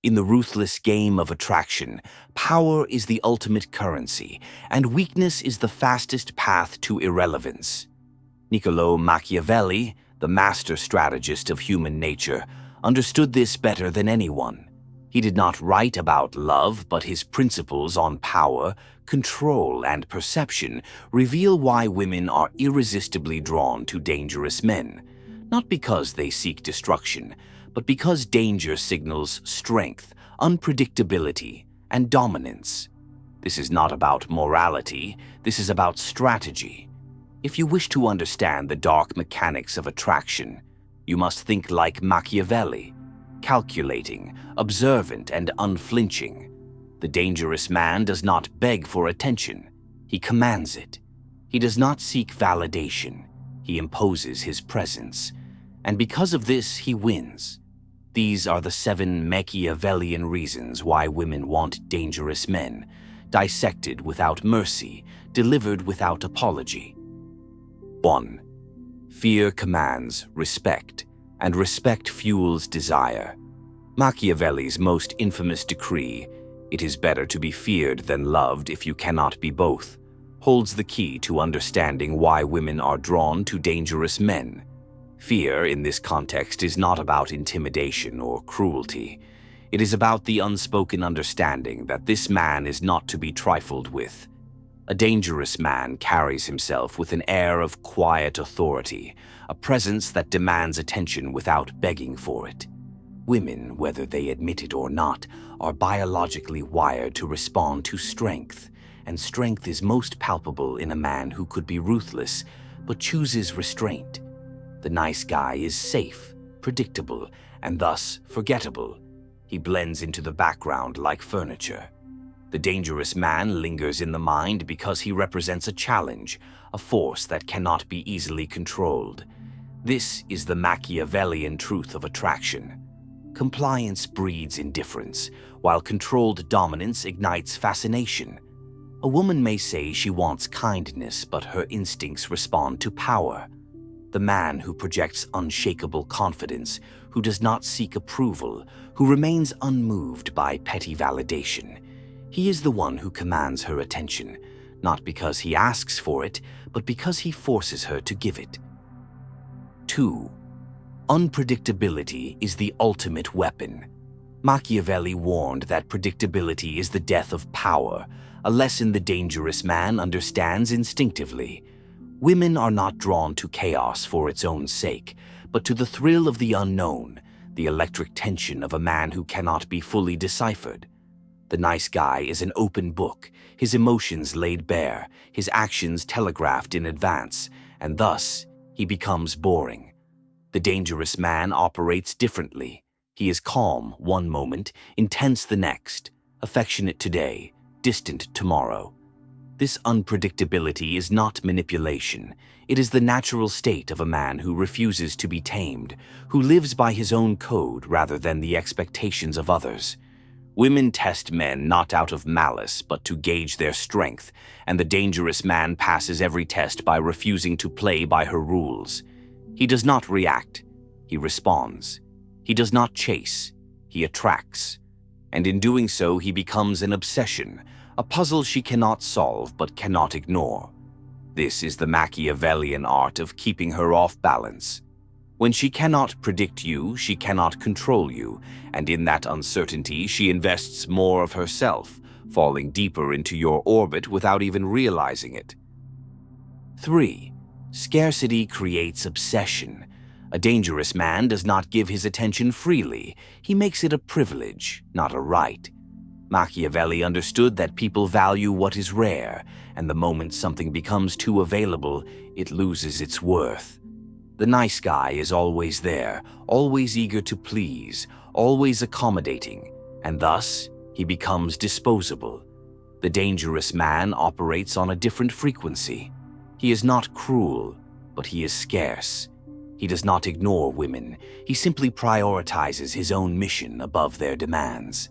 In the ruthless game of attraction, power is the ultimate currency, and weakness is the fastest path to irrelevance. Niccolò Machiavelli, the master strategist of human nature, understood this better than anyone. He did not write about love, but his principles on power, control, and perception reveal why women are irresistibly drawn to dangerous men, not because they seek destruction, but because danger signals strength, unpredictability, and dominance. This is not about morality, this is about strategy. If you wish to understand the dark mechanics of attraction, you must think like Machiavelli, calculating, observant, and unflinching. The dangerous man does not beg for attention, he commands it. He does not seek validation, he imposes his presence. And because of this, he wins. These are the 7 Machiavellian reasons why women want dangerous men, dissected without mercy, delivered without apology. 1. Fear commands respect, and respect fuels desire. Machiavelli's most infamous decree, "It is better to be feared than loved if you cannot be both," holds the key to understanding why women are drawn to dangerous men. Fear, in this context, is not about intimidation or cruelty. It is about the unspoken understanding that this man is not to be trifled with. A dangerous man carries himself with an air of quiet authority, a presence that demands attention without begging for it. Women, whether they admit it or not, are biologically wired to respond to strength, and strength is most palpable in a man who could be ruthless, but chooses restraint. The nice guy is safe, predictable, and thus forgettable. He blends into the background like furniture. The dangerous man lingers in the mind because he represents a challenge, a force that cannot be easily controlled. This is the Machiavellian truth of attraction. Compliance breeds indifference, while controlled dominance ignites fascination. A woman may say she wants kindness, but her instincts respond to power. The man who projects unshakable confidence, who does not seek approval, who remains unmoved by petty validation. He is the one who commands her attention, not because he asks for it, but because he forces her to give it. 2. Unpredictability is the ultimate weapon. Machiavelli warned that predictability is the death of power, a lesson the dangerous man understands instinctively. Women are not drawn to chaos for its own sake, but to the thrill of the unknown, the electric tension of a man who cannot be fully deciphered. The nice guy is an open book, his emotions laid bare, his actions telegraphed in advance, and thus he becomes boring. The dangerous man operates differently. He is calm one moment, intense the next, affectionate today, distant tomorrow. This unpredictability is not manipulation. It is the natural state of a man who refuses to be tamed, who lives by his own code rather than the expectations of others. Women test men not out of malice, but to gauge their strength, and the dangerous man passes every test by refusing to play by her rules. He does not react, he responds. He does not chase, he attracts. And in doing so, he becomes an obsession, a puzzle she cannot solve but cannot ignore. This is the Machiavellian art of keeping her off balance. When she cannot predict you, she cannot control you, and in that uncertainty she invests more of herself, falling deeper into your orbit without even realizing it. 3. Scarcity creates obsession. A dangerous man does not give his attention freely. He makes it a privilege, not a right. Machiavelli understood that people value what is rare, and the moment something becomes too available, it loses its worth. The nice guy is always there, always eager to please, always accommodating, and thus he becomes disposable. The dangerous man operates on a different frequency. He is not cruel, but he is scarce. He does not ignore women. He simply prioritizes his own mission above their demands.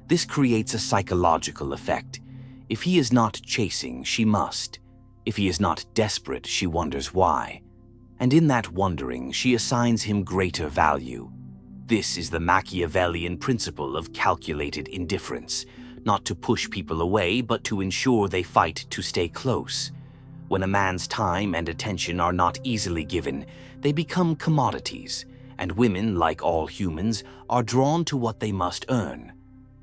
This creates a psychological effect. If he is not chasing, she must. If he is not desperate, she wonders why. And in that wondering, she assigns him greater value. This is the Machiavellian principle of calculated indifference, not to push people away, but to ensure they fight to stay close. When a man's time and attention are not easily given, they become commodities, and women, like all humans, are drawn to what they must earn.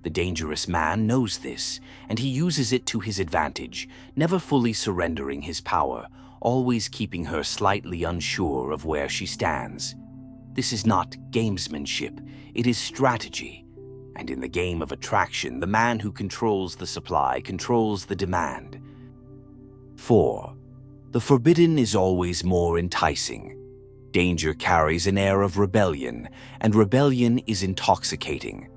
The dangerous man knows this, and he uses it to his advantage, never fully surrendering his power, always keeping her slightly unsure of where she stands. This is not gamesmanship, it is strategy. And in the game of attraction, the man who controls the supply controls the demand. 4. The forbidden is always more enticing. Danger carries an air of rebellion, and rebellion is intoxicating.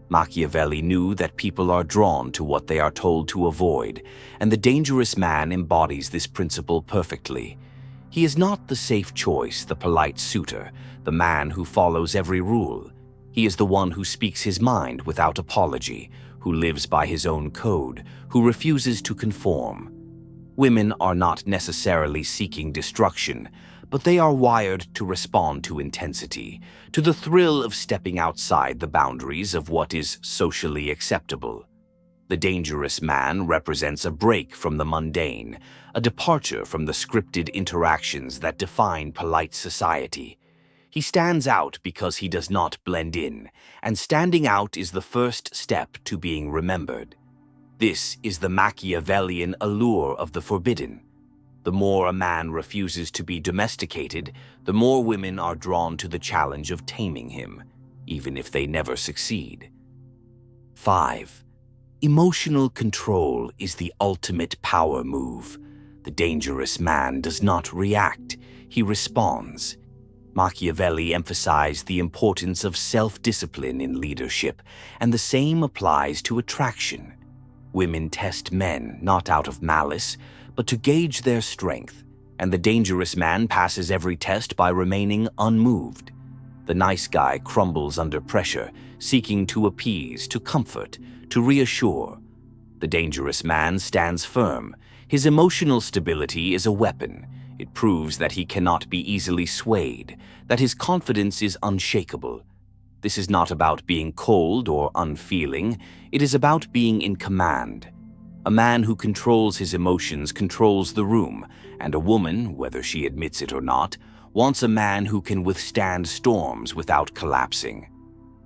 Machiavelli knew that people are drawn to what they are told to avoid, and the dangerous man embodies this principle perfectly. He is not the safe choice, the polite suitor, the man who follows every rule. He is the one who speaks his mind without apology, who lives by his own code, who refuses to conform. Women are not necessarily seeking destruction, but they are wired to respond to intensity, to the thrill of stepping outside the boundaries of what is socially acceptable. The dangerous man represents a break from the mundane, a departure from the scripted interactions that define polite society. He stands out because he does not blend in, and standing out is the first step to being remembered. This is the Machiavellian allure of the forbidden. The more a man refuses to be domesticated, the more women are drawn to the challenge of taming him, even if they never succeed. 5. Emotional control is the ultimate power move. The dangerous man does not react, he responds. Machiavelli emphasized the importance of self-discipline in leadership, and the same applies to attraction. Women test men not out of malice, but to gauge their strength, and the dangerous man passes every test by remaining unmoved. The nice guy crumbles under pressure, seeking to appease, to comfort, to reassure. The dangerous man stands firm. His emotional stability is a weapon. It proves that he cannot be easily swayed, that his confidence is unshakable. This is not about being cold or unfeeling, it is about being in command. A man who controls his emotions controls the room, and a woman, whether she admits it or not, wants a man who can withstand storms without collapsing.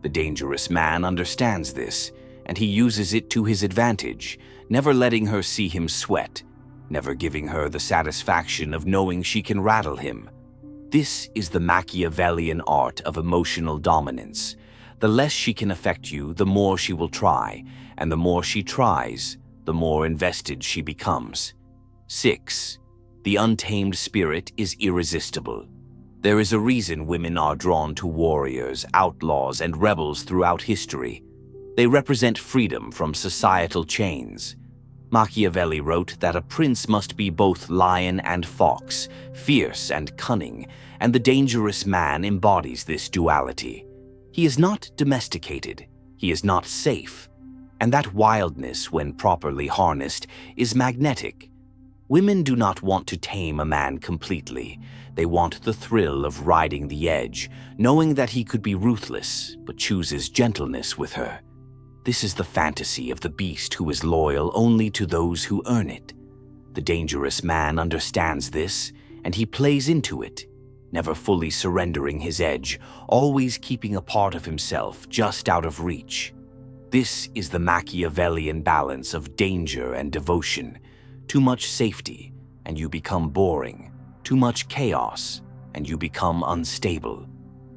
The dangerous man understands this, and he uses it to his advantage, never letting her see him sweat, never giving her the satisfaction of knowing she can rattle him. This is the Machiavellian art of emotional dominance. The less she can affect you, the more she will try, and the more she tries, the more invested she becomes. 6. The untamed spirit is irresistible. There is a reason women are drawn to warriors, outlaws, and rebels throughout history. They represent freedom from societal chains. Machiavelli wrote that a prince must be both lion and fox, fierce and cunning, and the dangerous man embodies this duality. He is not domesticated, he is not safe, and that wildness, when properly harnessed, is magnetic. Women do not want to tame a man completely. They want the thrill of riding the edge, knowing that he could be ruthless, but chooses gentleness with her. This is the fantasy of the beast who is loyal only to those who earn it. The dangerous man understands this, and he plays into it, never fully surrendering his edge, always keeping a part of himself just out of reach. This is the Machiavellian balance of danger and devotion. Too much safety, and you become boring. Too much chaos, and you become unstable.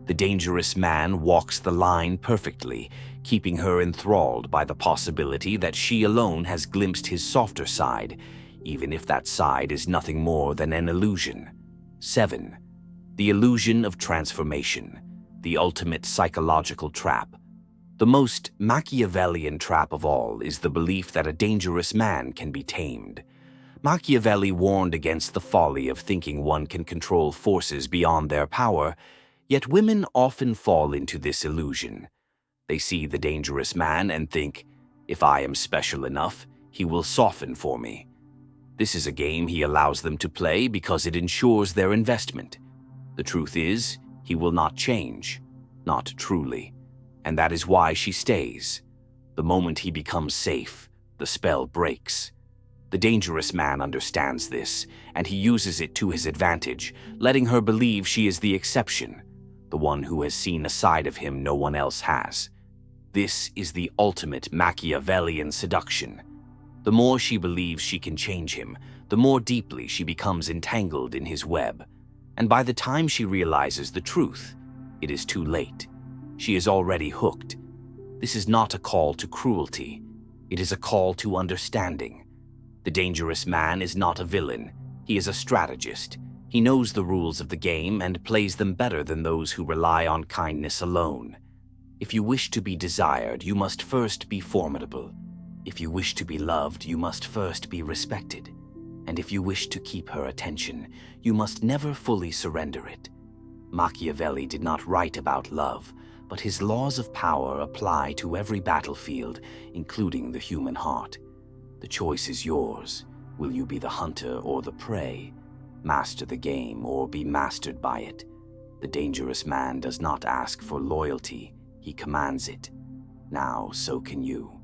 The dangerous man walks the line perfectly, keeping her enthralled by the possibility that she alone has glimpsed his softer side, even if that side is nothing more than an illusion. 7. The illusion of transformation, the ultimate psychological trap. The most Machiavellian trap of all is the belief that a dangerous man can be tamed. Machiavelli warned against the folly of thinking one can control forces beyond their power, yet women often fall into this illusion. They see the dangerous man and think, if I am special enough, he will soften for me. This is a game he allows them to play because it ensures their investment. The truth is, he will not change. not truly. And that is why she stays. The moment he becomes safe, the spell breaks. The dangerous man understands this, and he uses it to his advantage, letting her believe she is the exception, the one who has seen a side of him no one else has. This is the ultimate Machiavellian seduction. The more she believes she can change him, the more deeply she becomes entangled in his web. And by the time she realizes the truth, it is too late. She is already hooked. This is not a call to cruelty. It is a call to understanding. The dangerous man is not a villain. He is a strategist. He knows the rules of the game and plays them better than those who rely on kindness alone. If you wish to be desired, you must first be formidable. If you wish to be loved, you must first be respected. And if you wish to keep her attention, you must never fully surrender it. Machiavelli did not write about love, but his laws of power apply to every battlefield, including the human heart. The choice is yours. Will you be the hunter or the prey? Master the game or be mastered by it? The dangerous man does not ask for loyalty, he commands it. Now, so can you.